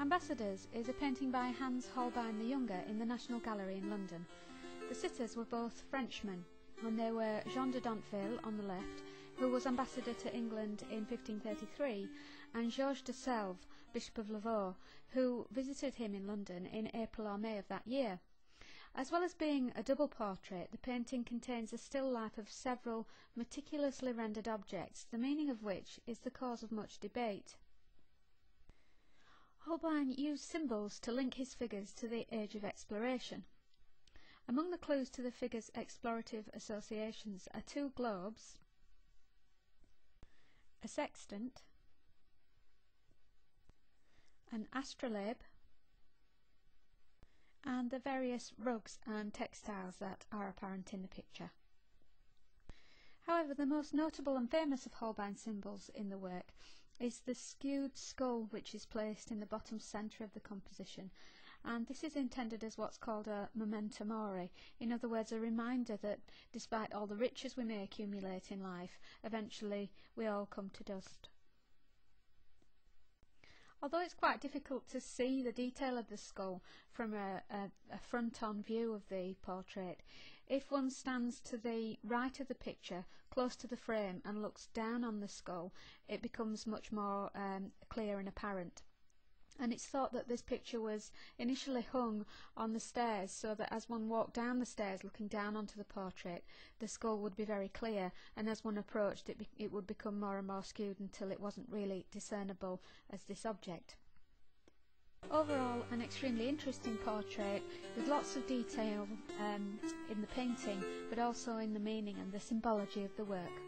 Ambassadors is a painting by Hans Holbein the Younger in the National Gallery in London. The sitters were both Frenchmen, and they were Jean de Dinteville on the left, who was ambassador to England in 1533, and Georges de Selve, Bishop of Lavaux, who visited him in London in April or May of that year. As well as being a double portrait, the painting contains a still life of several meticulously rendered objects, the meaning of which is the cause of much debate. Holbein used symbols to link his figures to the age of exploration. Among the clues to the figures' explorative associations are two globes, a sextant, an astrolabe, and the various rugs and textiles that are apparent in the picture. However, the most notable and famous of Holbein's symbols in the work is the skewed skull, which is placed in the bottom centre of the composition, and this is intended as what's called a memento mori, in other words a reminder that despite all the riches we may accumulate in life, eventually we all come to dust. Although it's quite difficult to see the detail of the skull from a front-on view of the portrait, if one stands to the right of the picture, close to the frame, and looks down on the skull, it becomes much more clear and apparent. And it's thought that this picture was initially hung on the stairs so that as one walked down the stairs looking down onto the portrait, the skull would be very clear, and as one approached it would become more and more skewed until it wasn't really discernible as this object. Overall, an extremely interesting portrait with lots of detail in the painting, but also in the meaning and the symbology of the work.